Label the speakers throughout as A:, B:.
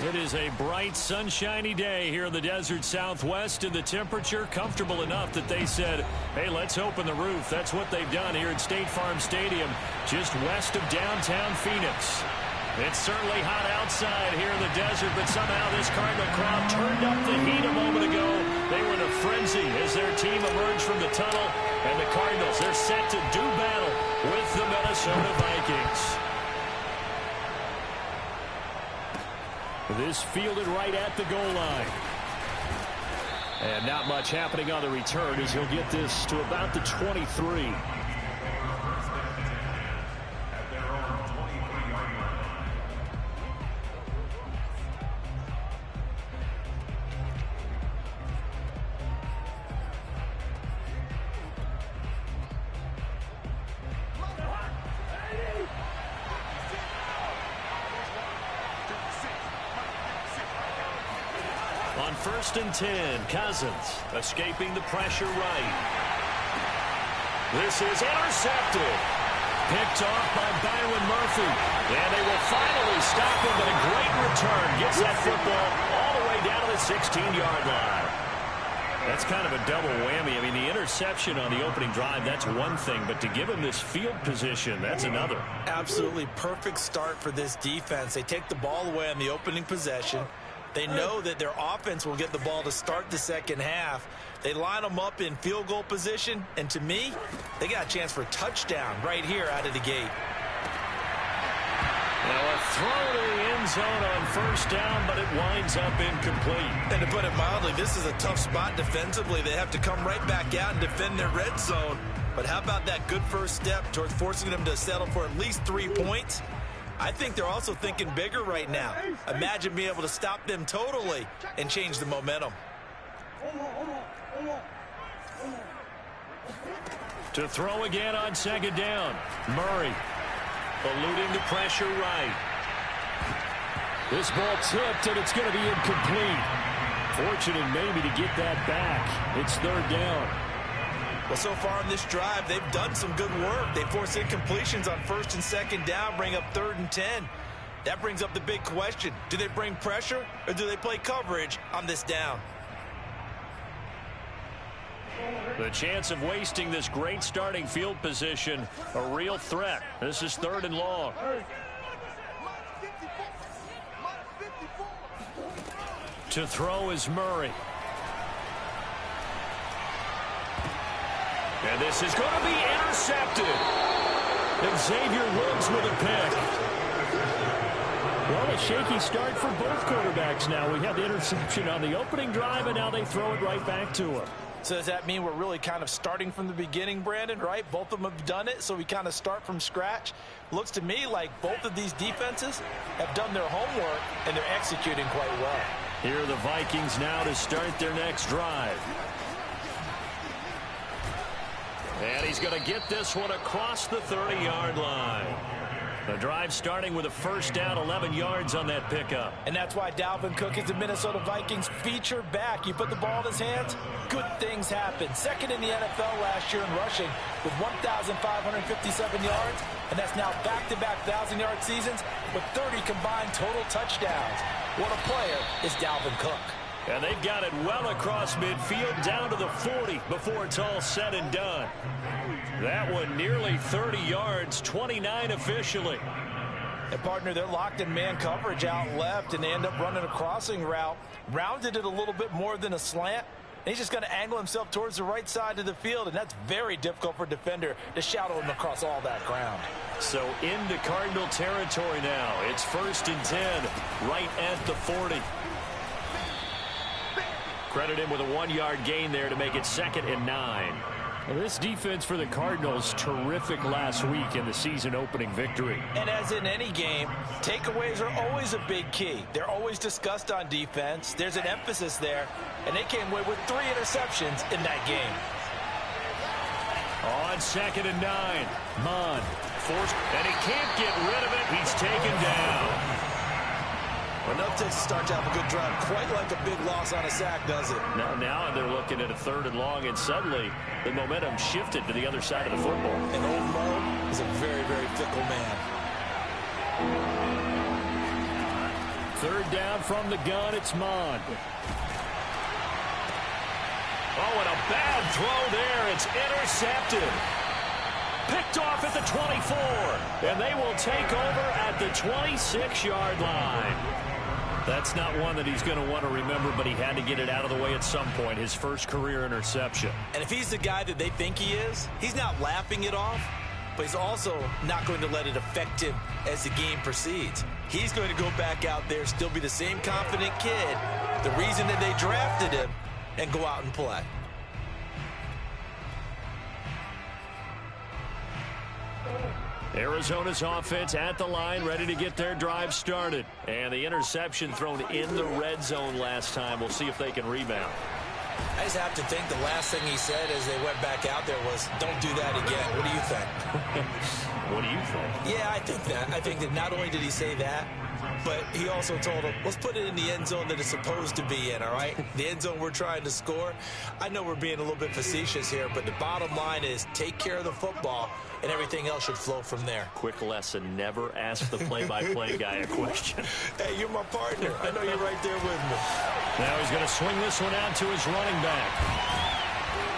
A: It is a bright, sunshiny day here in the desert Southwest, and the temperature comfortable enough that they said, hey, let's open the roof. That's what they've done here at State Farm Stadium, just west of downtown Phoenix. It's certainly hot outside here in the desert, but somehow this Cardinal crowd turned up the heat a moment ago. They were in a frenzy as their team emerged from the tunnel, and the Cardinals, they're set to do battle with the Minnesota Vikings. This fielded right at the goal line. And not much happening on the return as he'll get this to about the 23. On 1st and 10, Cousins escaping the pressure right. This is intercepted. Picked off by Byron Murphy. And they will finally stop him, but a great return. Gets that football all the way down to the 16-yard line. That's kind of a double whammy. I mean, the interception on the opening drive, that's one thing. But to give him this field position, that's another.
B: Absolutely perfect start for this defense. They take the ball away on the opening possession. They know that their offense will get the ball to start the second half. They line them up in field goal position, and to me, they got a chance for a touchdown right here out of the gate.
A: Now a throw to the end zone on 1st down, but it winds up incomplete.
B: And to put it mildly, this is a tough spot defensively. They have to come right back out and defend their red zone. But how about that good first step towards forcing them to settle for at least 3 points? I think they're also thinking bigger right now. Imagine being able to stop them totally and change the momentum.
A: To throw again on 2nd down. Murray eluding the pressure right. This ball tipped, and it's going to be incomplete. Fortunate maybe to get that back. It's 3rd down.
B: Well, so far on this drive, they've done some good work. They force incompletions on 1st and 2nd down, bring up 3rd and 10. That brings up the big question. Do they bring pressure, or do they play coverage on this down?
A: The chance of wasting this great starting field position, a real threat. This is 3rd and long. To throw is Murray. And this is going to be intercepted. And Xavier Woods with a pick. Well, a shaky start for both quarterbacks now. We had the interception on the opening drive, and now they throw it right back to him.
B: So does that mean we're really kind of starting from the beginning, Brandon, right? Both of them have done it, so we kind of start from scratch. Looks to me like both of these defenses have done their homework, and they're executing quite well.
A: Here are the Vikings now to start their next drive. And he's going to get this one across the 30-yard line. The drive starting with a 1st down, 11 yards on that pickup.
B: And that's why Dalvin Cook is the Minnesota Vikings feature back. You put the ball in his hands, good things happen. 2nd in the NFL last year in rushing with 1,557 yards. And that's now back-to-back 1,000-yard seasons with 30 combined total touchdowns. What a player is Dalvin Cook.
A: And they've got it well across midfield down to the 40 before it's all said and done. That one nearly 30 yards, 29 officially.
B: And partner, they're locked in man coverage out left, and they end up running a crossing route. Rounded it a little bit more than a slant. And he's just going to angle himself towards the right side of the field, and that's very difficult for a defender to shadow him across all that ground.
A: So into Cardinal territory now. It's 1st and 10, right at the 40. Credit him with a 1-yard gain there to make it 2nd and 9. Well, this defense for the Cardinals, terrific last week in the season-opening victory.
B: And as in any game, takeaways are always a big key. They're always discussed on defense. There's an emphasis there, and they came away with 3 interceptions in that game.
A: On 2nd and 9, Mon forced, and he can't get rid of it. He's taken down.
B: Enough takes to start to have a good drive. Quite like a big loss on a sack, does it?
A: Now they're looking at a 3rd and long, and suddenly the momentum shifted to the other side of the football.
B: And old Mo is a very, very fickle man.
A: Third down from the gun, it's Mond. Oh, and a bad throw there. It's intercepted. Picked off at the 24. And they will take over at the 26-yard line. That's not one that he's going to want to remember, but he had to get it out of the way at some point. His first career interception.
B: And if he's the guy that they think he is, he's not laughing it off, but he's also not going to let it affect him as the game proceeds. He's going to go back out there, still be the same confident kid, the reason that they drafted him, and go out and play.
A: Arizona's offense at the line, ready to get their drive started. And the interception thrown in the red zone last time. We'll see if they can rebound.
B: I just have to think the last thing he said as they went back out there was, don't do that again. What do you think?
A: What do you think?
B: Yeah, I think that. I think that not only did he say that, but he also told him, let's put it in the end zone that it's supposed to be in, all right? The end zone we're trying to score. I know we're being a little bit facetious here, but the bottom line is take care of the football, and everything else should flow from there.
A: Quick lesson, never ask the play-by-play guy a question.
B: Hey, you're my partner. I know you're right there with me.
A: Now he's going to swing this one out to his running back.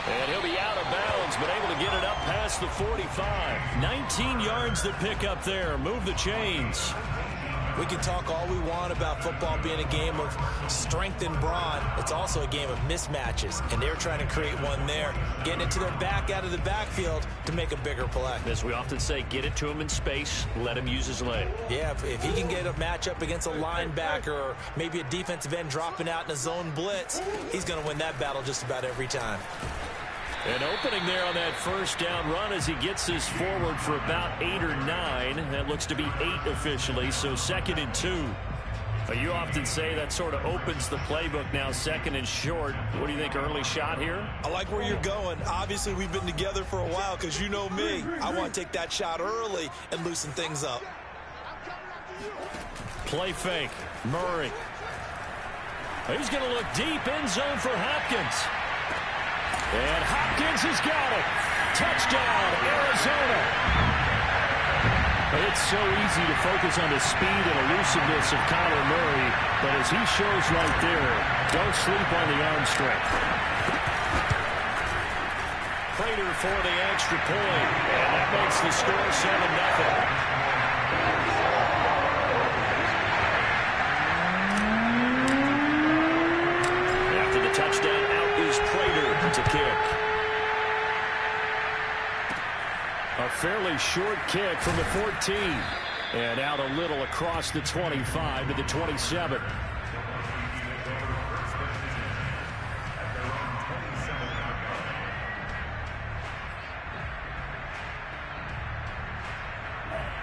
A: And he'll be out of bounds, but able to get it up past the 45. 19 yards to pick up there. Move the chains.
B: We can talk all we want about football being a game of strength and brawn. It's also a game of mismatches, and they're trying to create one there, getting it to their back out of the backfield to make a bigger play.
A: As we often say, get it to him in space, let him use his leg.
B: Yeah, if he can get a matchup against a linebacker or maybe a defensive end dropping out in a zone blitz, he's going to win that battle just about every time.
A: An opening there on that first down run as he gets this forward for about 8 or 9. That looks to be 8 officially, so 2nd and 2. You often say that sort of opens the playbook now, 2nd and short. What do you think, early shot here?
B: I like where you're going. Obviously, we've been together for a while because you know me. I want to take that shot early and loosen things up.
A: Play fake. Murray. He's going to look deep, end zone for Hopkins. And Hopkins has got it. Touchdown, Arizona. It's so easy to focus on the speed and elusiveness of Kyler Murray, but as he shows right there, don't sleep on the arm strength. Prater for the extra point, and that makes the score 7-0. After the touchdown, out is Prater to kick. A fairly short kick from the 14. And out a little across the 25 to the 27.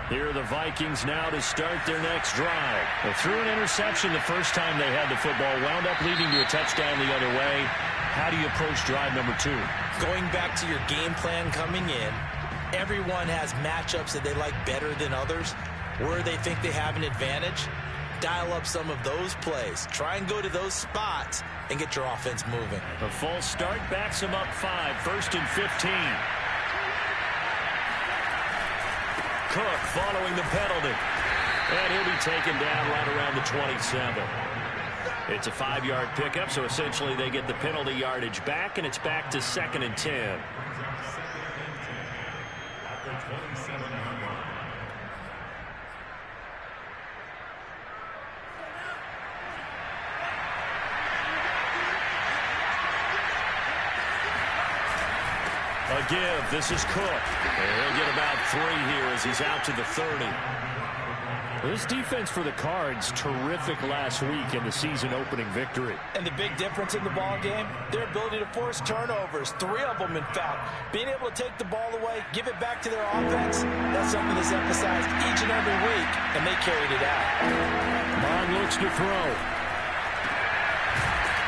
A: Here are the Vikings now to start their next drive. They threw an interception the first time they had the football, wound up leading to a touchdown the other way. How do you approach drive number 2?
B: Going back to your game plan coming in, everyone has matchups that they like better than others. Where they think they have an advantage, dial up some of those plays. Try and go to those spots and get your offense moving.
A: The false start backs them up 5, 1st and 15. Cook following the penalty. And he'll be taken down right around the 27. It's a 5-yard pickup, so essentially they get the penalty yardage back, and it's back to 2nd and 10. A give. This is Cook. And he'll get about 3 here as he's out to the 30. This defense for the Cards, terrific last week in the season-opening victory.
B: And the big difference in the ball game, their ability to force turnovers, 3 of them, in fact. Being able to take the ball away, give it back to their offense, that's something that's emphasized each and every week, and they carried it out.
A: Mond looks to throw.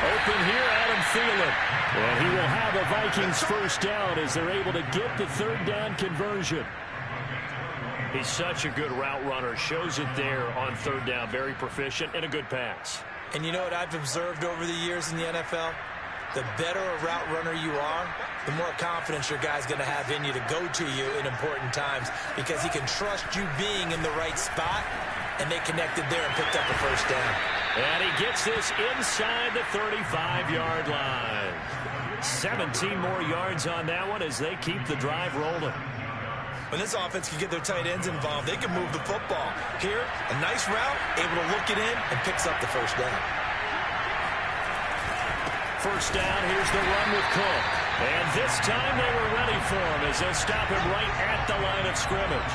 A: Open here, Adam Thielen. And he will have a Vikings first down as they're able to get the 3rd down conversion. He's such a good route runner. Shows it there on 3rd down. Very proficient and a good pass.
B: And you know what I've observed over the years in the NFL? The better a route runner you are, the more confidence your guy's going to have in you to go to you in important times because he can trust you being in the right spot and they connected there and picked up a first down.
A: And he gets this inside the 35-yard line. 17 more yards on that one as they keep the drive rolling.
B: When this offense can get their tight ends involved, they can move the football. Here, a nice route, able to look it in, and picks up the first down.
A: First down, here's the run with Cook. And this time they were ready for him as they'll stop him right at the line of scrimmage.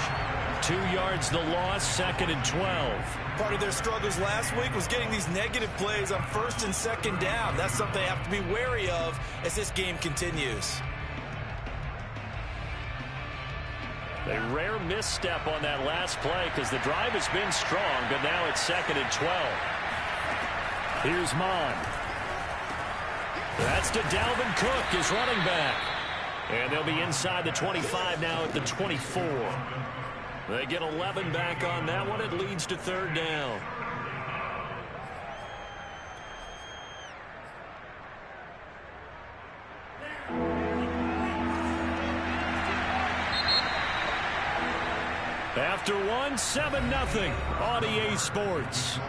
A: 2 yards the loss, 2nd and 12.
B: Part of their struggles last week was getting these negative plays on 1st and 2nd down. That's something they have to be wary of as this game continues.
A: A rare misstep on that last play because the drive has been strong, but now it's 2nd and 12. Here's Mon. That's to Dalvin Cook, his running back. And they'll be inside the 25 now at the 24. They get 11 back on that one. It leads to 3rd down. After one, 7-0 on EA Sports.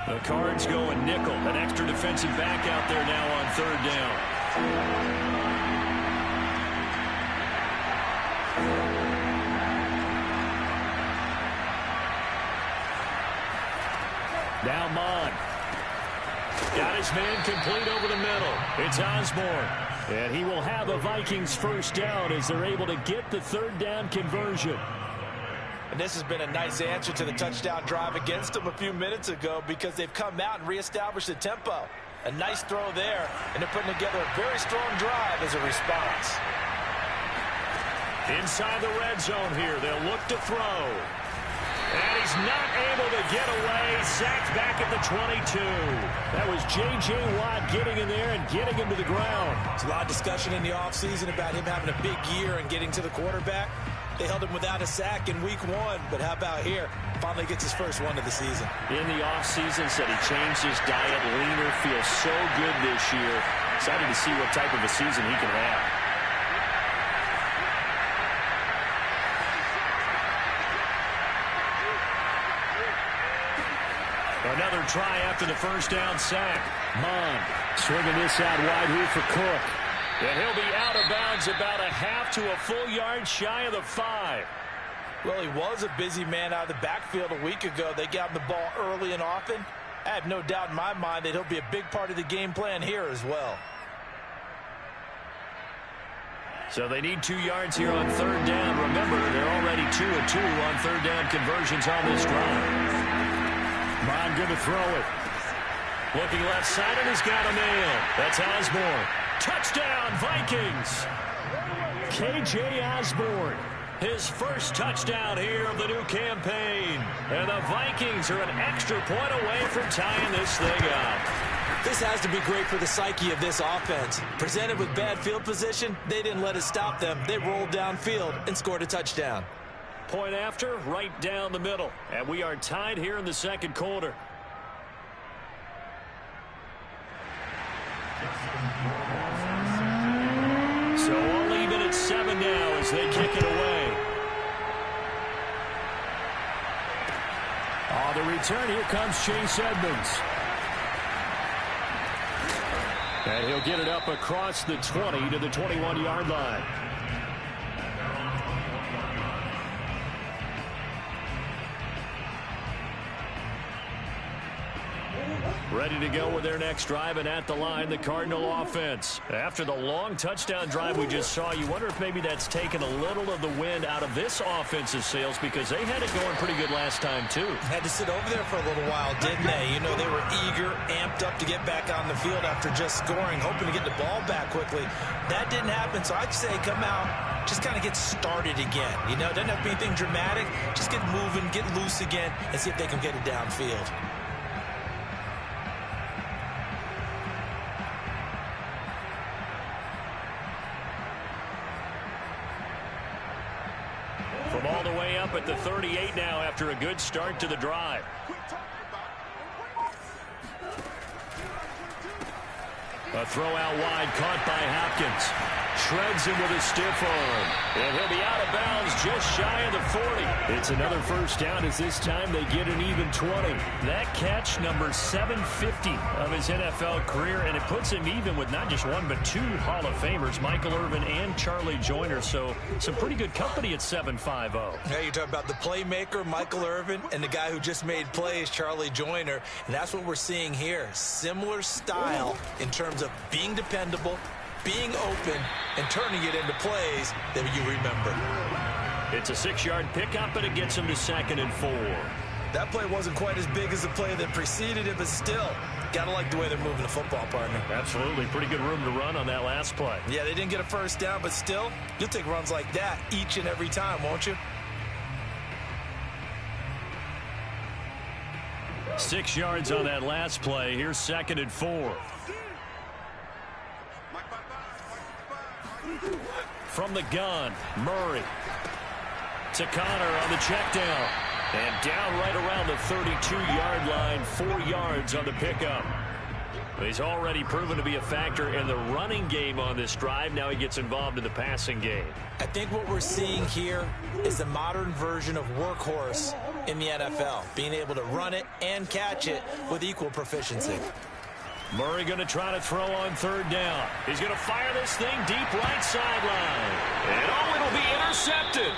A: The Cards going nickel. An extra defensive back out there now on 3rd down. Now Mon. Got his man complete over the middle. It's Osborne. And he will have a Vikings first down as they're able to get the 3rd down conversion.
B: And this has been a nice answer to the touchdown drive against them a few minutes ago because they've come out and reestablished the tempo. A nice throw there, and they're putting together a very strong drive as a response.
A: Inside the red zone here, they'll look to throw. And he's not able to get away. Sacked back at the 22. That was J.J. Watt getting in there and getting him to the ground.
B: There's a lot of discussion in the offseason about him having a big year and getting to the quarterback. They held him without a sack in week 1, but how about here? Finally gets his first one of the season.
A: In the offseason, said he changed his diet, leaner, feels so good this year. Excited to see what type of a season he can have. Another try after the first down sack. Mon swinging this out wide here for Cook. And he'll be out of bounds about a half to a full yard shy of the 5.
B: Well, he was a busy man out of the backfield a week ago. They got him the ball early and often. I have no doubt in my mind that he'll be a big part of the game plan here as well.
A: So they need 2 yards here on 3rd down. Remember, they're already 2 of 2 on 3rd down conversions on this drive. Mon going to throw it. Looking left side, and he's got a nail. That's Osborne. Touchdown, Vikings. K.J. Osborne, his first touchdown here of the new campaign. And the Vikings are an extra point away from tying this thing up.
B: This has to be great for the psyche of this offense. Presented with bad field position, they didn't let it stop them. They rolled downfield and scored a touchdown.
A: Point after, right down the middle. And we are tied here in the 2nd quarter. So all even at 7 now as they kick it away. On the return, here comes Chase Edmonds. And he'll get it up across the 20 to the 21-yard line. Ready to go with their next drive, and at the line, the Cardinal offense. After the long touchdown drive we just saw, you wonder if maybe that's taken a little of the wind out of this offensive sails because they had it going pretty good last time, too.
B: Had to sit over there for a little while, didn't they? You know, they were eager, amped up to get back on the field after just scoring, hoping to get the ball back quickly. That didn't happen, so I'd say come out, just kind of get started again. You know, it doesn't have to be anything dramatic. Just get moving, get loose again, and see if they can get it downfield. From all the way up
A: up at the 38 now after a good start to the drive. A throw out wide caught by Hopkins. Shreds him with a stiff arm. And he'll be out of bounds just shy of the 40. It's another first down as this time they get an even 20. That catch, number 750 of his NFL career, and it puts him even with not just one but two Hall of Famers, Michael Irvin and Charlie Joyner. So some pretty good company at 7.50.
B: Yeah, you're talking about the playmaker, Michael Irvin, and the guy who just made plays, Charlie Joyner. And that's what we're seeing here. Similar style in terms of being dependable, being open, and turning it into plays that you remember.
A: It's a 6-yard pickup, and it gets him to 2nd and 4.
B: That play wasn't quite as big as the play that preceded it, but still, got to like the way they're moving the football, partner.
A: Absolutely. Pretty good room to run on that last play.
B: Yeah, they didn't get a first down, but still, you'll take runs like that each and every time, won't you?
A: 6 yards on that last play. Here's 2nd and 4. From the gun, Murray to Connor on the check down. And down right around the 32-yard line, 4 yards on the pickup. He's already proven to be a factor in the running game on this drive. Now he gets involved in the passing game.
B: I think what we're seeing here is the modern version of workhorse in the NFL, being able to run it and catch it with equal proficiency.
A: Murray going to try to throw on 3rd down. He's going to fire this thing deep right sideline. And it'll be intercepted.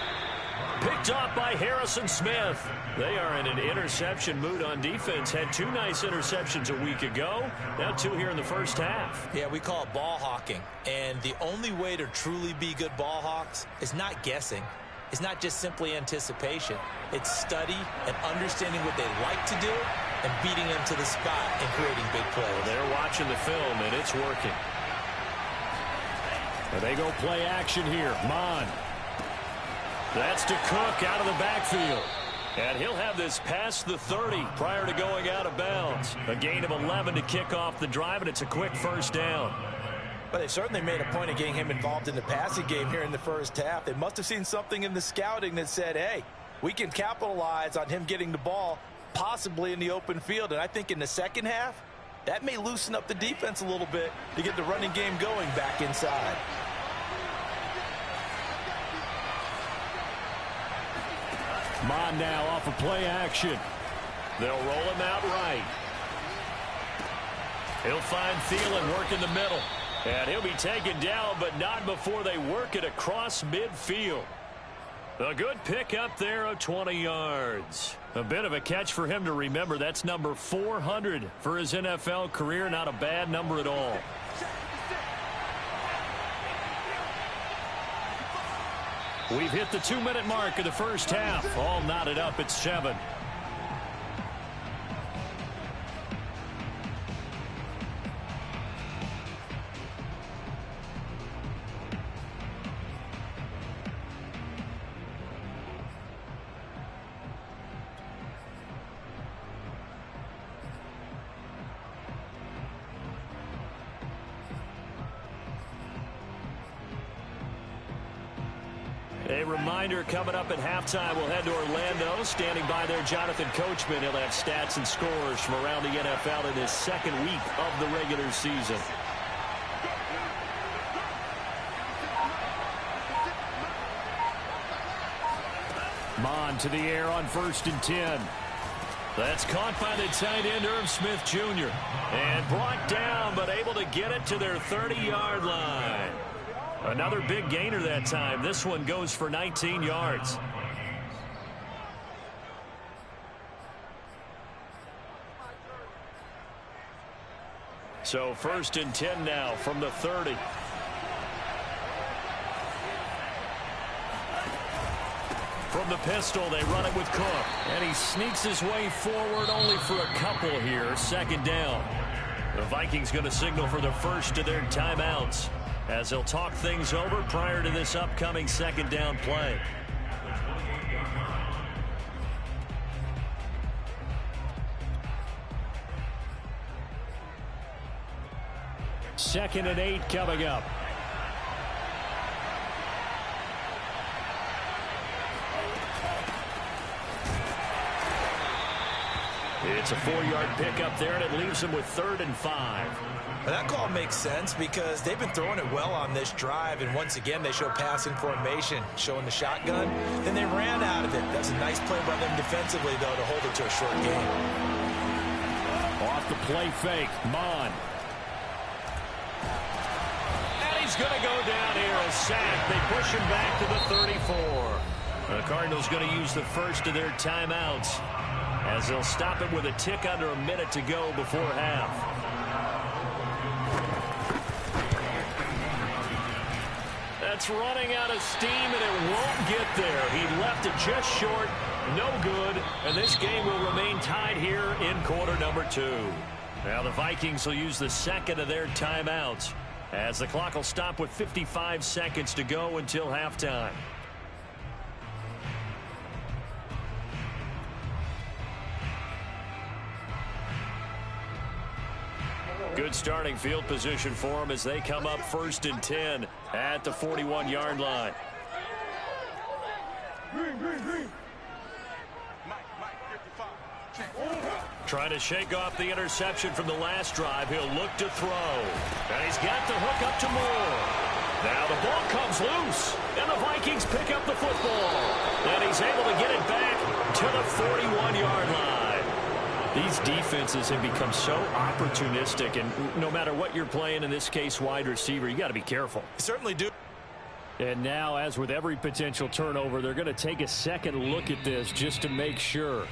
A: Picked off by Harrison Smith. They are in an interception mood on defense. Had 2 nice interceptions a week ago. Now 2 here in the first half.
B: Yeah, we call it ball hawking. And the only way to truly be good ball hawks is not guessing. It's not just simply anticipation. It's study and understanding what they like to do and beating them to the spot and creating big plays.
A: They're watching the film, and it's working. And they go play action here. Mon. That's to Cook out of the backfield. And he'll have this past the 30 prior to going out of bounds. A gain of 11 to kick off the drive, and it's a quick first down.
B: But they certainly made a point of getting him involved in the passing game here in the first half. They must have seen something in the scouting that said, hey, we can capitalize on him getting the ball possibly in the open field. And I think in the second half, that may loosen up the defense a little bit to get the running game going back inside.
A: Mon now off of play action. They'll roll him out right. He'll find Thielen work in the middle. And he'll be taken down, but not before they work it across midfield. A good pickup there of 20 yards. A bit of a catch for him to remember. That's number 400 for his NFL career. Not a bad number at all. We've hit the 2-minute mark of the first half. All knotted up at 7. A reminder, coming up at halftime, we'll head to Orlando. Standing by there, Jonathan Coachman. He'll have stats and scores from around the NFL in his 2nd week of the regular season. Mon to the air on 1st and 10. That's caught by the tight end, Irv Smith Jr. And brought down, but able to get it to their 30-yard line. Another big gainer that time. This one goes for 19 yards. So 1st and 10 now from the 30. From the pistol, they run it with Cook. And he sneaks his way forward only for a couple here. 2nd down. The Vikings going to signal for the first of their timeouts, as they'll talk things over prior to this upcoming 2nd down play. Second and 8 coming up. It's a 4-yard pickup there, and it leaves them with 3rd and 5.
B: Well, that call makes sense because they've been throwing it well on this drive, and once again they show passing formation, showing the shotgun. Then they ran out of it. That's a nice play by them defensively, though, to hold it to a short game.
A: Off the play fake, Mon. And he's going to go down here, a sack. They push him back to the 34. The Cardinals going to use the first of their timeouts as they'll stop it with a tick under a minute to go before half. That's running out of steam, and it won't get there. He left it just short, no good, and this game will remain tied here in quarter number 2. Now the Vikings will use the second of their timeouts as the clock will stop with 55 seconds to go until halftime. Good starting field position for them as they come up 1st and 10 at the 41-yard line. Trying to shake off the interception from the last drive. He'll look to throw. And he's got the hook up to Moore. Now the ball comes loose. And the Vikings pick up the football. And he's able to get it back to the 41-yard line. These defenses have become so opportunistic, and no matter what you're playing, in this case wide receiver, you got to be careful.
B: You certainly do.
A: And now, as with every potential turnover, they're going to take a second look at this just to make sure.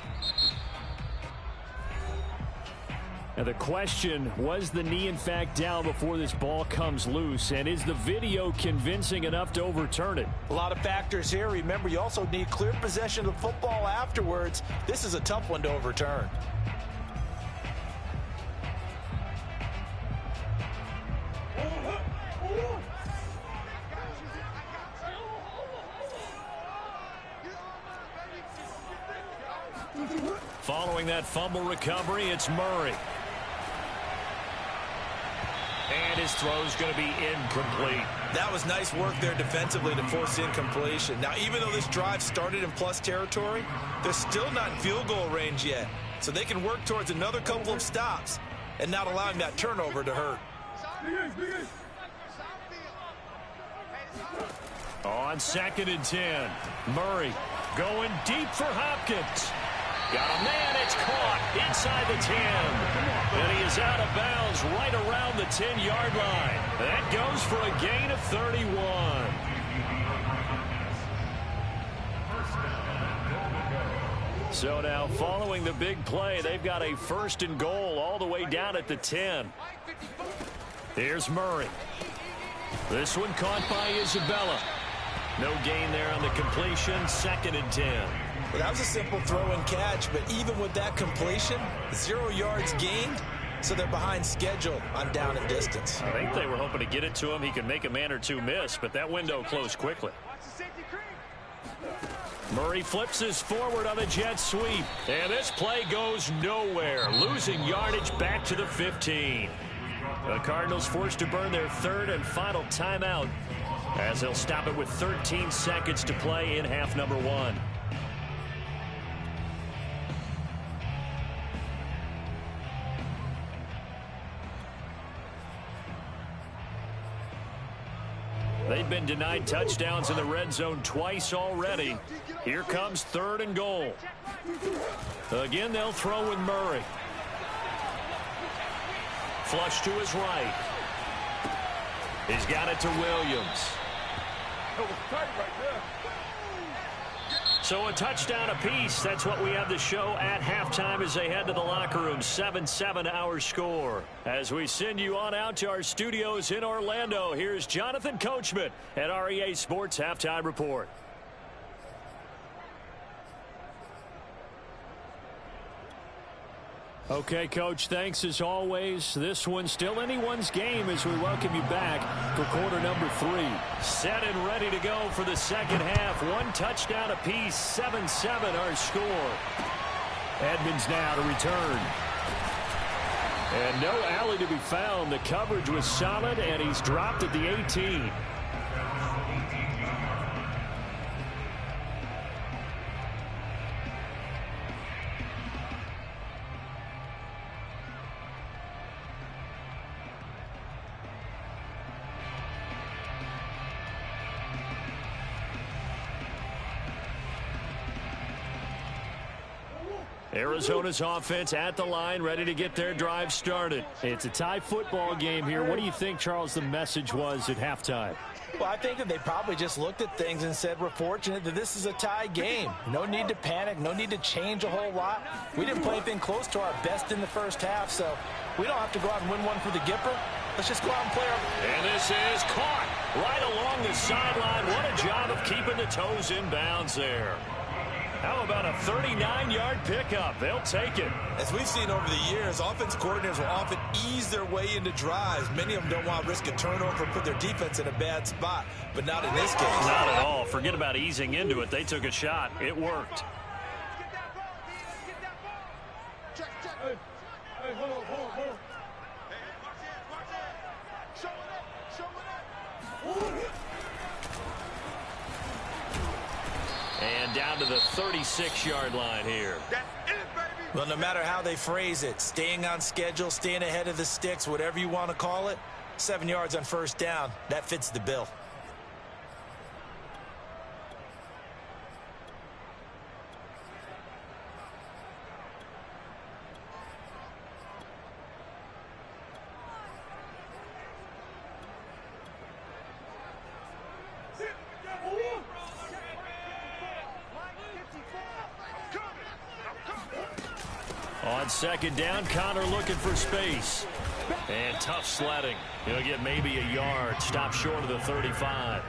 A: Now the question, was the knee in fact down before this ball comes loose, and is the video convincing enough to overturn it?
B: A lot of factors here. Remember, you also need clear possession of the football afterwards. This is a tough one to overturn.
A: Following that fumble recovery, it's Murray. And his throw's going to be incomplete.
B: That was nice work there defensively to force incompletion. Now, even though this drive started in plus territory, they're still not in field goal range yet. So they can work towards another couple of stops and not allowing that turnover to hurt.
A: On 2nd and 10, Murray going deep for Hopkins. Got a man, it's caught inside the 10. And he is out of bounds right around the 10-yard line. That goes for a gain of 31. So now following the big play, they've got a 1st and goal all the way down at the 10. Here's Murray. This one caught by Isabella. No gain there on the completion, 2nd and 10.
B: Well, that was a simple throw and catch, but even with that completion, 0 yards gained, so they're behind schedule on down and distance.
A: I think they were hoping to get it to him. He could make a man or two miss, but that window closed quickly. Murray flips this forward on the jet sweep, and this play goes nowhere, losing yardage back to the 15. The Cardinals forced to burn their 3rd and final timeout as they'll stop it with 13 seconds to play in half number 1. They've been denied touchdowns in the red zone twice already. Here comes 3rd and goal. Again, they'll throw with Murray. Flush to his right. He's got it to Williams. So a touchdown apiece. That's what we have to show at halftime as they head to the locker room. 7-7 our score. As we send you on out to our studios in Orlando, here's Jonathan Coachman at REA Sports Halftime Report. Okay, Coach, thanks as always. This one's still anyone's game as we welcome you back for quarter number 3. Set and ready to go for the second half. 1 touchdown apiece, 7-7 our score. Edmonds now to return. And no alley to be found. The coverage was solid, and he's dropped at the 18. Arizona's offense at the line, ready to get their drive started.
C: It's a tie football game here. What do you think, Charles, the message was at halftime?
B: Well, I think that they probably just looked at things and said, we're fortunate that this is a tie game. No need to panic. No need to change a whole lot. We didn't play anything close to our best in the first half, so we don't have to go out and win one for the Gipper. Let's just go out and play our...
A: And this is caught right along the sideline. What a job of keeping the toes in bounds there. How about a 39-yard pickup? They'll take it.
D: As we've seen over the years, offensive coordinators will often ease their way into drives. Many of them don't want to risk a turnover or put their defense in a bad spot, but not in this case.
A: Not at all. Forget about easing into it. They took a shot. It worked. And down to the 36-yard line here.
B: Well, no matter how they phrase it, staying on schedule, staying ahead of the sticks, whatever you want to call it, 7 yards on first down, that fits the bill.
A: On second down, Connor looking for space. And tough sledding. He'll get maybe a yard. Stop short of the 35.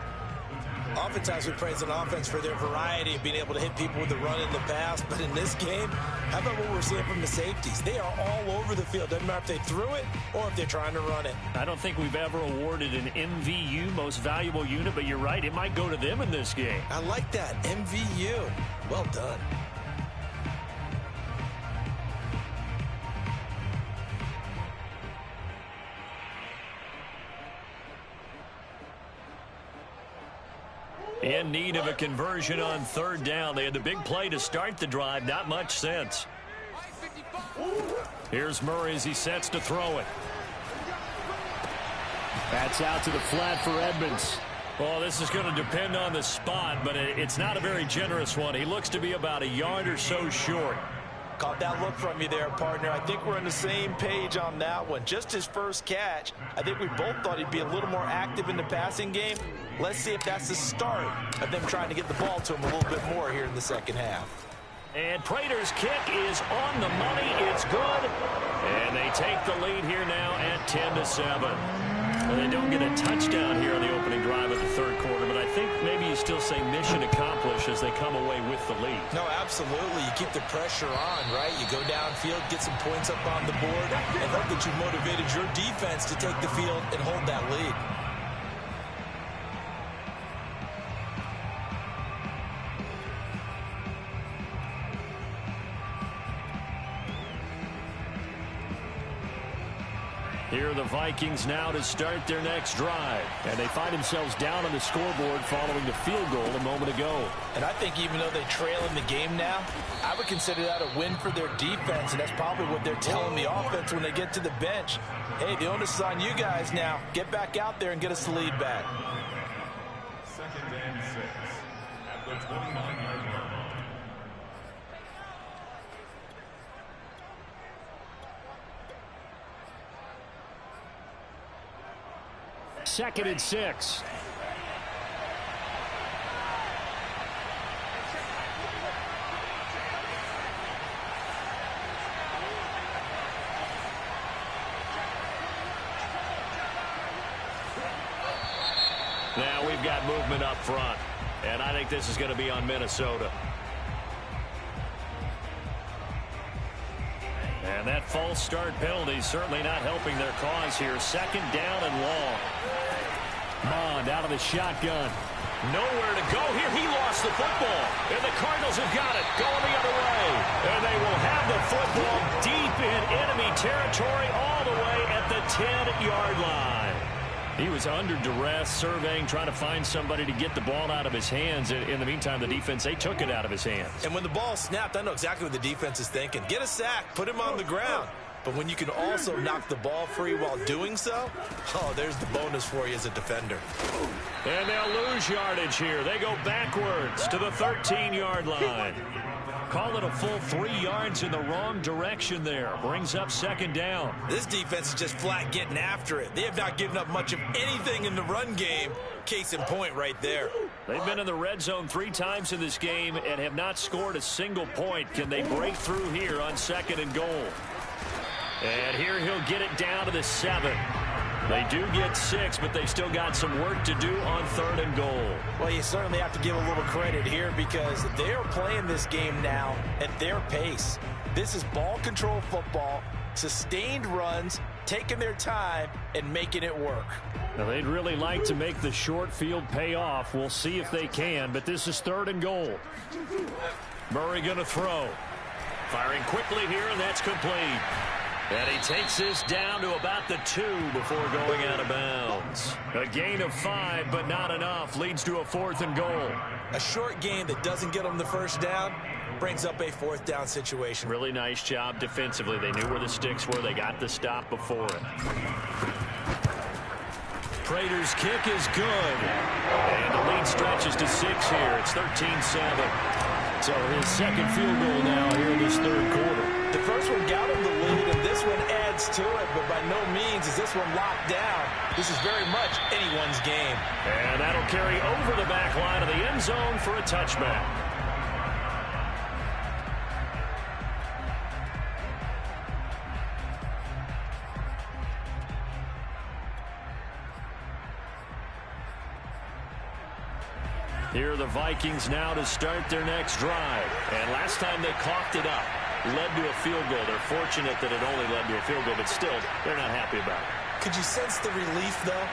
B: Oftentimes we praise an offense for their variety of being able to hit people with the run and the pass. But in this game, how about what we're seeing from the safeties? They are all over the field. Doesn't matter if they threw it or if they're trying to run it.
A: I don't think we've ever awarded an MVU, most valuable unit, but you're right. It might go to them in this game.
B: I like that. MVU. Well done.
A: In need of a conversion on third down. They had the big play to start the drive. Not much sense. Here's Murray as he sets to throw it.
C: That's out to the flat for Edmonds.
A: Well, this is going to depend on the spot, but it's not a very generous one. He looks to be about a yard or so short.
B: Caught that look from you there, partner. I think we're on the same page on that one. Just his first catch. I think we both thought he'd be a little more active in the passing game. Let's see if that's the start of them trying to get the ball to him a little bit more here in the second half.
A: And Prater's kick is on the money. It's good. And they take the lead here now at 10-7. And they don't get a touchdown here on the opening drive of the third quarter, but I think maybe you still say mission accomplished as they come away with the lead.
B: No, absolutely. You keep the pressure on, right? You go downfield, get some points up on the board, and hope that you've motivated your defense to take the field and hold that lead.
A: Here are the Vikings now to start their next drive. And they find themselves down on the scoreboard following the field goal a moment ago.
B: And I think even though they trail in the game now, I would consider that a win for their defense, and that's probably what they're telling the offense when they get to the bench. Hey, the onus is on you guys now. Get back out there and get us the lead back.
E: Second and 6 at the 29-yard line.
C: Second and 6.
A: Now we've got movement up front, and I think this is going to be on Minnesota. And that false start penalty is certainly not helping their cause here. Second down and long.
C: Mond out of the shotgun.
A: Nowhere to go here. He lost the football. And the Cardinals have got it going the other way. And they will have the football deep in enemy territory all the way at the 10-yard line. He was under duress, surveying, trying to find somebody to get the ball out of his hands. In the meantime, the defense, they took it out of his hands.
B: And when the ball snapped, I know exactly what the defense is thinking. Get a sack, put him on the ground. But when you can also knock the ball free while doing so, oh, there's the bonus for you as a defender.
A: And they'll lose yardage here. They go backwards to the 13-yard line. Call it a full 3 yards in the wrong direction there. Brings up second down.
D: This defense is just flat getting after it. They have not given up much of anything in the run game. Case in point right there.
A: They've been in the red zone 3 times in this game and have not scored a single point. Can they break through here on second and goal? And here he'll get it down to the 7. They do get 6, but they still got some work to do on third and goal.
B: Well, you certainly have to give a little credit here because they are playing this game now at their pace. This is ball control football, sustained runs, taking their time, and making it work.
C: Now, they'd really like to make the short field pay off. We'll see if they can, but this is third and goal.
A: Murray going to throw. Firing quickly here, and that's complete. And he takes this down to about the 2 before going out of bounds. A gain of 5, but not enough. Leads to a 4th and goal.
D: A short game that doesn't get them the first down brings up a 4th down situation.
A: Really nice job defensively. They knew where the sticks were. They got the stop before it. Prater's kick is good. And the lead stretches to 6 here. It's 13-7.
C: So his second field goal now here in this third quarter.
B: The first one got him the lead, and this one adds to it, but by no means is this one locked down. This is very much anyone's game.
A: And that'll carry over the back line of the end zone for a touchback. Here are the Vikings now to start their next drive. And last time they coughed it up, led to a field goal. They're fortunate that it only led to a field goal, but still, they're not happy about it.
D: Could you sense the relief, though,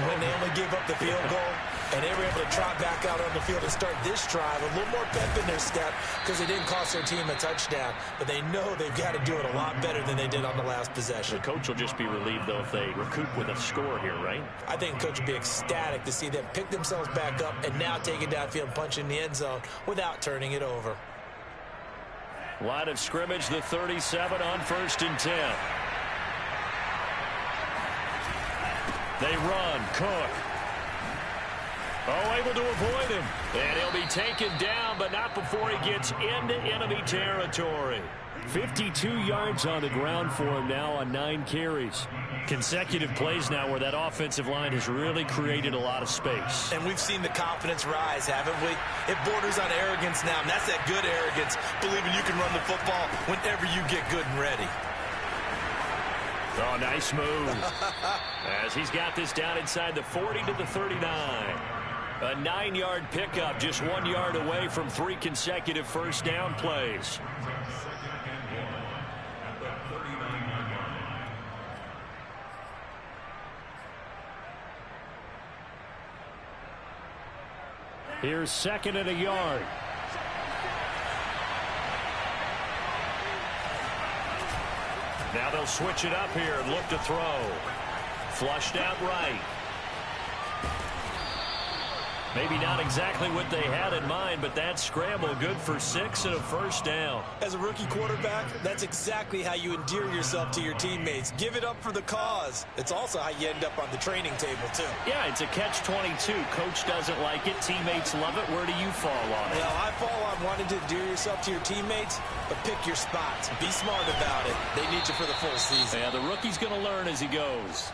D: when they only gave up the field goal and they were able to trot back out on the field and start this drive? A little more pep in their step because they didn't cost their team a touchdown, but they know they've got to do it a lot better than they did on the last possession.
A: The coach will just be relieved, though, if they recoup with a score here, right?
D: I think coach will be ecstatic to see them pick themselves back up and now take it downfield and punch in the end zone without turning it over.
A: Line of scrimmage, the 37 on 1st and 10. They run. Cook. Oh, able to avoid him. And he'll be taken down, but not before he gets into enemy territory.
C: 52 yards on the ground for him now on 9 carries.
A: Consecutive plays now where that offensive line has really created a lot of space.
D: And we've seen the confidence rise, haven't we? It borders on arrogance now, and that's that good arrogance, believing you can run the football whenever you get good and ready.
A: Oh, nice move. As he's got this down inside the 40 to the 39. A 9-yard pickup, just 1 yard away from 3 consecutive first down plays.
C: Here's 2nd and a yard.
A: Now they'll switch it up here and look to throw. Flushed out right. Maybe not exactly what they had in mind, but that scramble good for 6 and a first down.
D: As a rookie quarterback, that's exactly how you endear yourself to your teammates. Give it up for the cause. It's also how you end up on the training table, too.
A: Yeah, it's a catch-22. Coach doesn't like it. Teammates love it. Where do you fall on it?
D: Well, I fall on wanting to endear yourself to your teammates, but pick your spots. Be smart about it. They need you for the full season.
A: Yeah, the rookie's going to learn as he goes.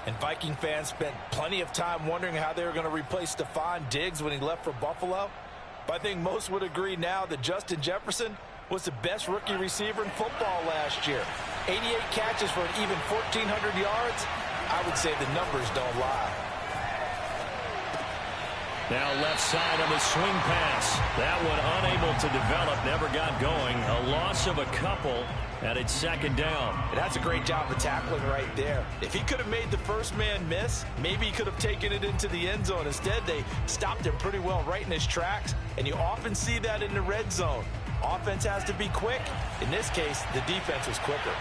B: And Viking fans spent plenty of time wondering how they were going to replace Stephon Diggs when he left for Buffalo. But I think most would agree now that Justin Jefferson was the best rookie receiver in football last year. 88 catches for an even 1,400 yards. I would say the numbers don't lie.
A: Now left side on the swing pass. That one unable to develop, never got going. A loss of a couple, and it's 2nd down.
B: And that's a great job of tackling right there. If he could have made the first man miss, maybe he could have taken it into the end zone. Instead, they stopped him pretty well right in his tracks, and you often see that in the red zone. Offense has to be quick. In this case, the defense was quicker.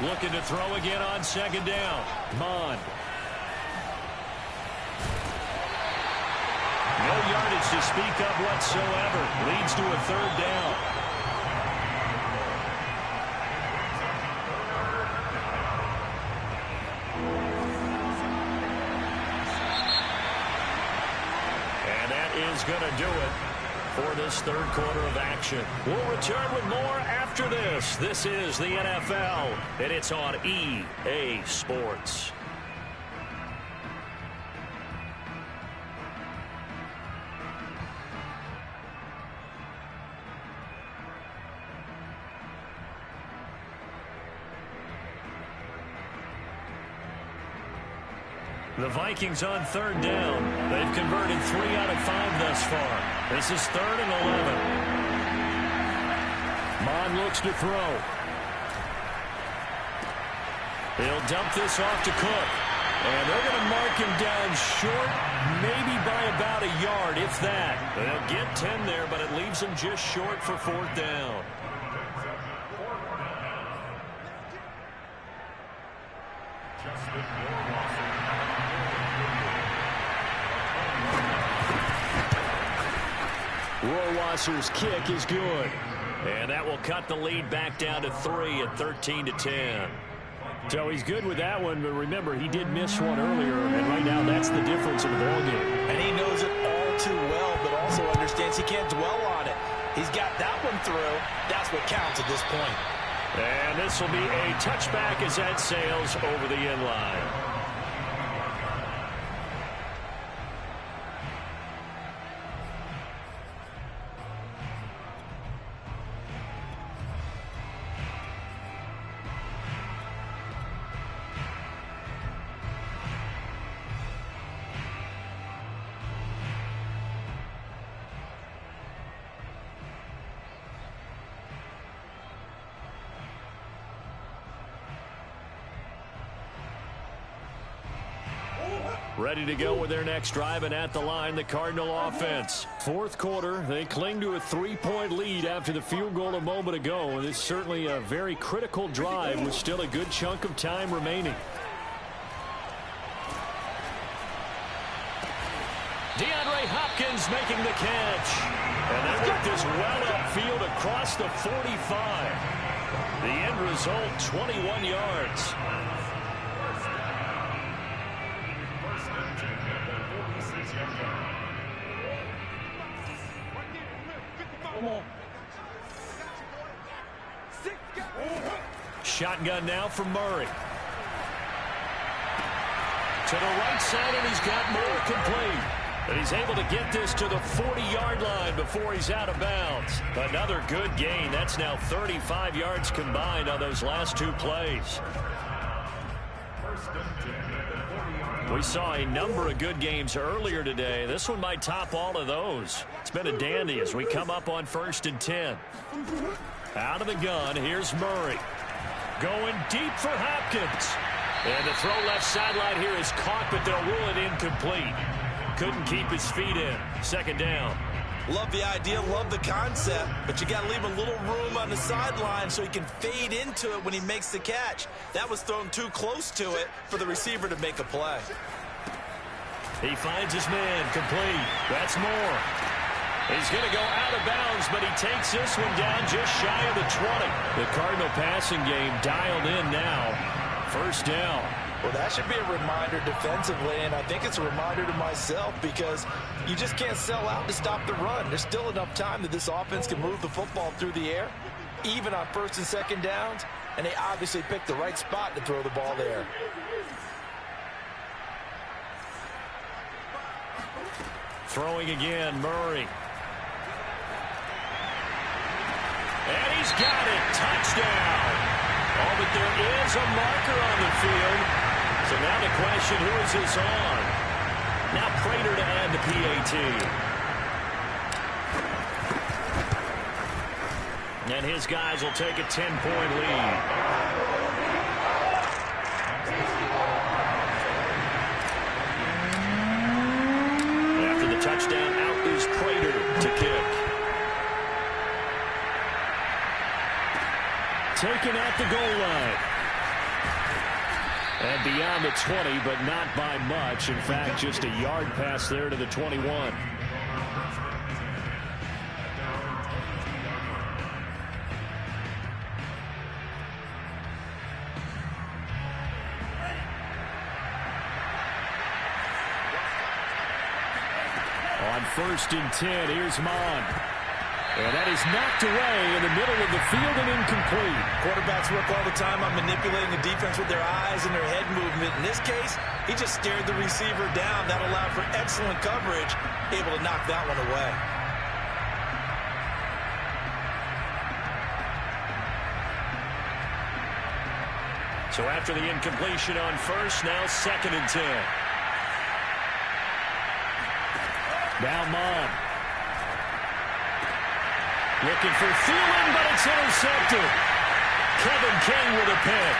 A: Looking to throw again on 2nd down. Mond. No yardage to speak of whatsoever. Leads to a 3rd down. is going to do it for this third quarter of action. We'll return with more after this. This is the NFL, and it's on EA Sports. The Vikings on third down. They've converted 3 out of 5 thus far. This is 3rd and 11. Mon looks to throw. He'll dump this off to Cook. And they're going to mark him down short, maybe by about a yard, if that. They'll get 10 there, but it leaves them just short for 4th down. Rohrwasser's kick is good. And that will cut the lead back down to 3 at 13-10.
C: So he's good with that one, but remember, he did miss one earlier, and right now that's the difference in the ballgame.
B: And he knows it all too well, but also understands he can't dwell on it. He's got that one through. That's what counts at this point.
A: And this will be a touchback as that sails over the end line. Ready to go with their next drive, and at the line, the Cardinal offense. Fourth quarter, they cling to a 3-point lead after the field goal a moment ago. And it's certainly a very critical drive with still a good chunk of time remaining. DeAndre Hopkins making the catch. And they work this well upfield across the 45. The end result, 21 yards. Shotgun now from Murray. To the right side, and he's got more complete. And he's able to get this to the 40-yard line before he's out of bounds. Another good gain. That's now 35 yards combined on those last 2 plays. We saw a number of good games earlier today. This one might top all of those. It's been a dandy as we come up on 1st and 10. Out of the gun, here's Murray. Going deep for Hopkins. And the throw left sideline here is caught, but they'll rule it incomplete. Couldn't keep his feet in. 2nd down.
D: Love the idea, love the concept, but you got to leave a little room on the sideline so he can fade into it when he makes the catch. That was thrown too close to it for the receiver to make a play.
A: He finds his man, complete. That's more. He's going to go out of bounds, but he takes this one down just shy of the 20. The Cardinal passing game dialed in now. 1st down.
B: Well, that should be a reminder defensively, and I think it's a reminder to myself because you just can't sell out to stop the run. There's still enough time that this offense can move the football through the air, even on 1st and 2nd downs, and they obviously picked the right spot to throw the ball there.
A: Throwing again, Murray. And he's got it. Touchdown. Oh, but there is a marker on the field. So now the question, who is this on? Now Prater to add the PAT. And his guys will take a 10-point lead. After the touchdown, out is Prater to kick. Taken at the goal line. And beyond the 20, but not by much. In fact, just a yard pass there to the 21.
C: On 1st and 10, here's Mon. And that is knocked away in the middle of the field and incomplete.
B: Quarterbacks work all the time on manipulating the defense with their eyes and their head movement. In this case, he just stared the receiver down. That allowed for excellent coverage, able to knock that one away.
A: So after the incompletion on 1st, now 2nd and 10.
C: Now Mon.
A: Looking for Thielen, but it's intercepted. Kevin King with a pick.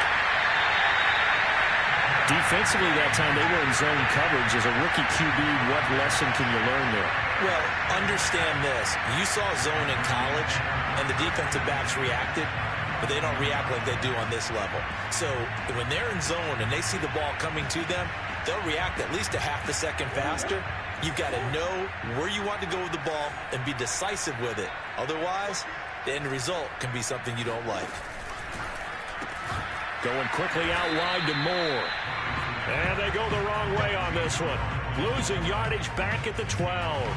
A: Defensively that time, they were in zone coverage. As a rookie QB, what lesson can you learn there?
B: Well, understand this. You saw zone in college, and the defensive backs reacted, but they don't react like they do on this level. So when they're in zone and they see the ball coming to them, they'll react at least a half a second faster. You've got to know where you want to go with the ball and be decisive with it. Otherwise, the end result can be something you don't like.
A: Going quickly out wide to Moore. And they go the wrong way on this one. Losing yardage back at the 12.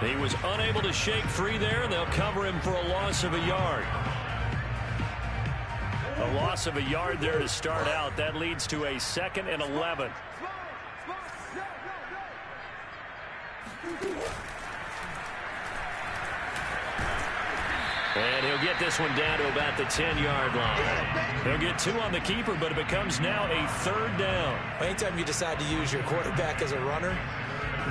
A: He was unable to shake free there, and they'll cover him for a loss of a yard. A loss of a yard there to start out. That leads to a 2nd and 11. And he'll get this one down to about the 10-yard line. He'll get 2 on the keeper, but it becomes now a 3rd down.
B: Anytime you decide to use your quarterback as a runner,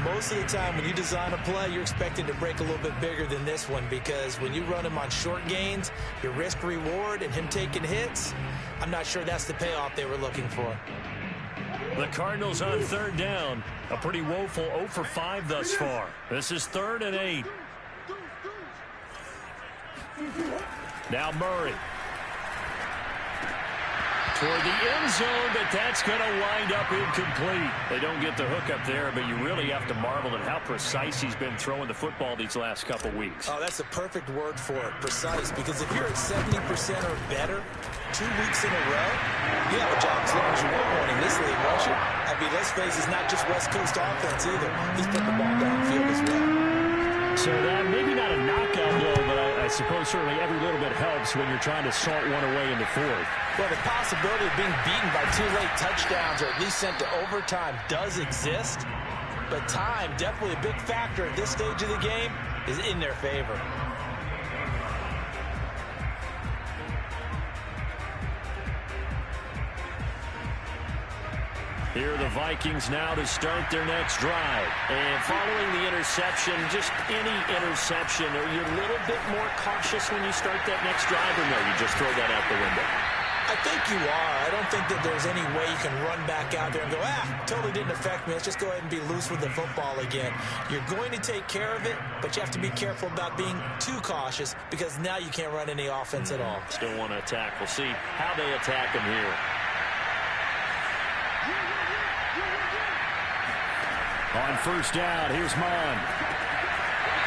B: most of the time when you design a play, you're expecting to break a little bit bigger than this one, because when you run him on short gains, your risk-reward and him taking hits, I'm not sure that's the payoff they were looking for.
A: The Cardinals on 3rd down. A pretty woeful 0 for 5 thus far. This is 3rd and 8. Now Murray. Toward the end zone, but that's going to wind up incomplete. They don't get the hook up there, but you really have to marvel at how precise he's been throwing the football these last couple weeks.
B: Oh, that's the perfect word for it, precise, because if you're at 70% or better 2 weeks in a row, you have a job as long as you want one in this league, won't you? I mean, let's face it, it's not just West Coast offense either. He's putting the ball downfield as well.
C: So that maybe not a knockout blow, but I suppose certainly every little bit helps when you're trying to salt one away in the 4th.
B: Well, the possibility of being beaten by 2 late touchdowns or at least sent to overtime does exist, but time, definitely a big factor at this stage of the game, is in their favor.
A: Here are the Vikings now to start their next drive.
C: And following the interception, just any interception, are you a little bit more cautious when you start that next drive, or no, you just throw that out the window?
B: I think you are. I don't think that there's any way you can run back out there and go, totally didn't affect me. Let's just go ahead and be loose with the football again. You're going to take care of it, but you have to be careful about being too cautious, because now you can't run any offense at all.
C: Still want to attack. We'll see how they attack him here. On 1st down, here's Mon.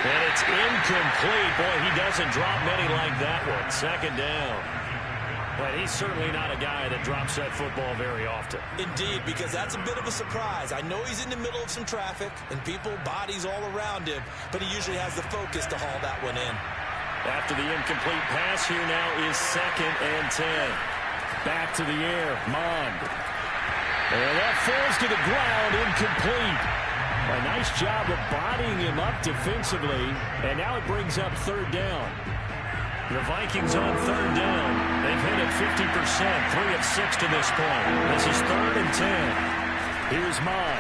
A: And it's incomplete. Boy, he doesn't drop many like that one. 2nd down. But he's certainly not a guy that drops that football very often.
B: Indeed, because that's a bit of a surprise. I know he's in the middle of some traffic and people, bodies all around him, but he usually has the focus to haul that one in.
A: After the incomplete pass, here now is 2nd and 10.
C: Back to the air, Mon. And that falls to the ground, incomplete. A nice job of bodying him up defensively, and now it brings up 3rd down.
A: The Vikings on 3rd down. They've hit it 50%, 3 of 6 to this point. This is 3rd and 10.
C: Here's Mon.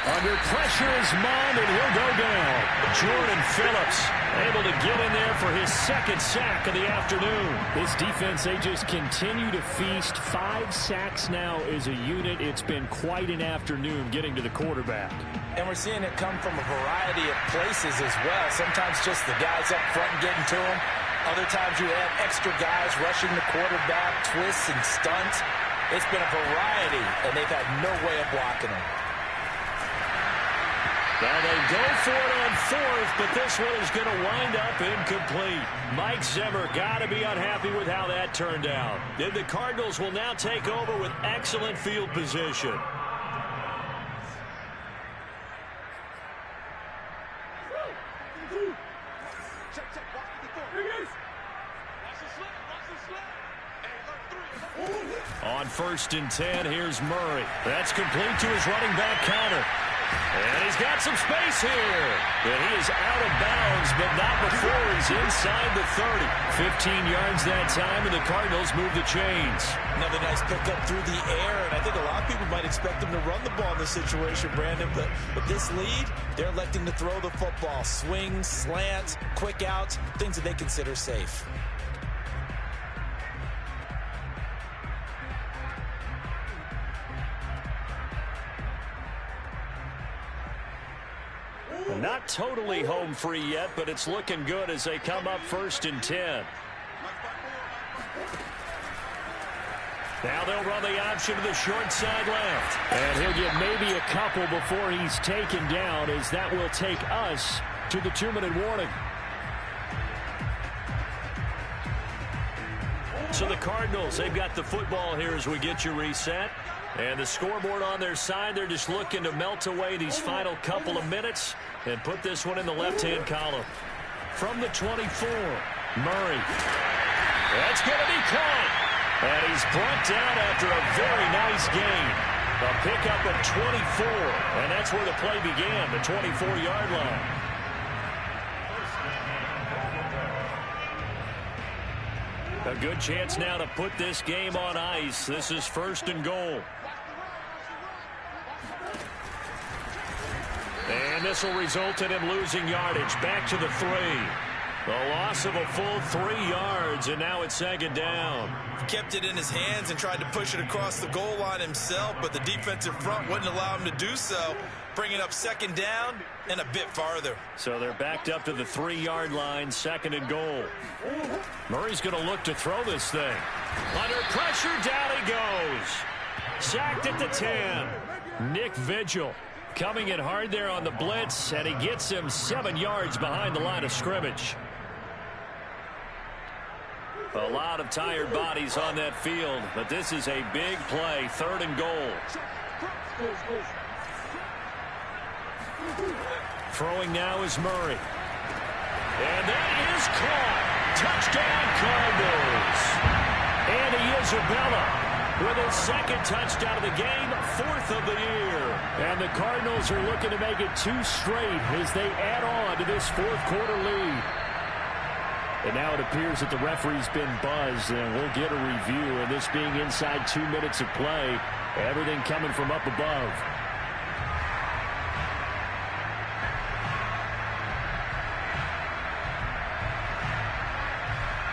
C: Under pressure is Mon, and he'll go down.
A: Jordan Phillips able to get in there for his 2nd sack of the afternoon.
C: This defense, they just continue to feast. 5 sacks now as a unit. It's been quite an afternoon getting to the quarterback.
B: And we're seeing it come from a variety of places as well. Sometimes just the guys up front getting to him. Other times you have extra guys rushing the quarterback, twists and stunts. It's been a variety, and they've had no way of blocking him.
A: Now they go for it on 4th, but this one is going to wind up incomplete. Mike Zimmer got to be unhappy with how that turned out. And the Cardinals will now take over with excellent field position. On 1st and 10, here's Murray. That's complete to his running back counter. And he's got some space here. But he is out of bounds, but not before he's inside the 30. 15 yards that time, and the Cardinals move the chains.
B: Another nice pickup through the air, and I think a lot of people might expect them to run the ball in this situation, Brandon. But with this lead, they're electing to throw the football. Swings, slants, quick outs, things that they consider safe.
A: Not totally home free yet, but it's looking good as they come up 1st and 10. Now they'll run the option to the short side left.
C: And he'll get maybe a couple before he's taken down, as that will take us to the 2-minute warning.
A: So the Cardinals, they've got the football here as we get you reset. And the scoreboard on their side, they're just looking to melt away these final couple of minutes and put this one in the left-hand column. From the 24, Murray. That's going to be caught. And he's brought down after a very nice gain. A pickup of 24. And that's where the play began, the 24-yard line. A good chance now to put this game on ice. This is 1st and goal. And this will result in him losing yardage. Back to the 3. The loss of a full 3 yards, and now it's 2nd down.
D: Kept it in his hands and tried to push it across the goal line himself, but the defensive front wouldn't allow him to do so. Bringing up 2nd down and a bit farther.
A: So they're backed up to the 3-yard line, 2nd and goal. Murray's going to look to throw this thing. Under pressure, down he goes. Sacked at the 10. Nick Vigil coming in hard there on the blitz, and he gets him 7 yards behind the line of scrimmage. A lot of tired bodies on that field, but this is a big play, 3rd and goal. Throwing now is Murray. And that is caught. Touchdown, Cardinals. Andy Isabella with his 2nd touchdown of the game, 4th of the year. And the Cardinals are looking to make it 2 straight as they add on to this 4th quarter lead. And now it appears that the referee's been buzzed, and we'll get a review. And this being inside 2 minutes of play, everything coming from up above.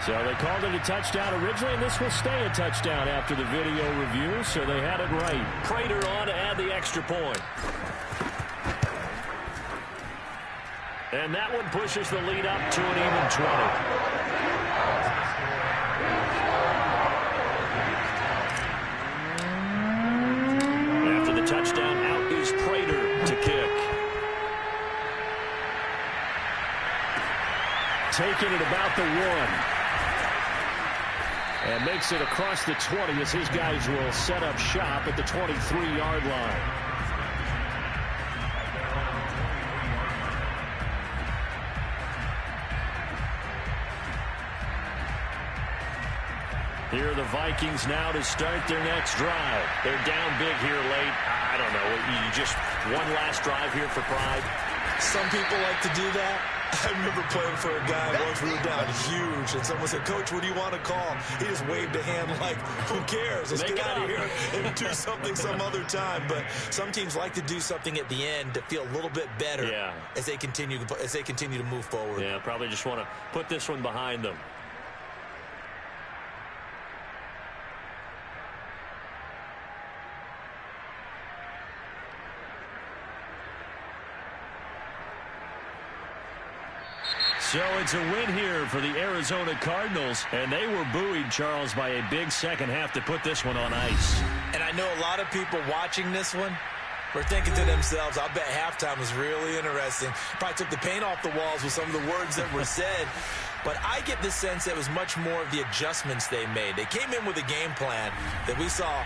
A: So they called it a touchdown originally, and this will stay a touchdown after the video review, so they had it right. Prater on to add the extra point. And that one pushes the lead up to an even 20. After the touchdown, out is Prater to kick. Taking it about the 1. And makes it across the 20 as his guys will set up shop at the 23-yard line. Here are the Vikings now to start their next drive. They're down big here late. I don't know. You just one last drive here for pride.
D: Some people like to do that. I remember playing for a guy once. We were down huge, and someone said, "Coach, what do you want to call?" He just waved a hand like, "Who cares? Let's get out of here and do something some other time." But some teams like to do something at the end to feel a little bit better as they continue to move forward.
A: Yeah, probably just want to put this one behind them. So it's a win here for the Arizona Cardinals, and they were buoyed, Charles, by a big second half to put this one on ice.
B: And I know a lot of people watching this one were thinking to themselves, I bet halftime was really interesting. Probably took the paint off the walls with some of the words that were said. But I get the sense that it was much more of the adjustments they made. They came in with a game plan that we saw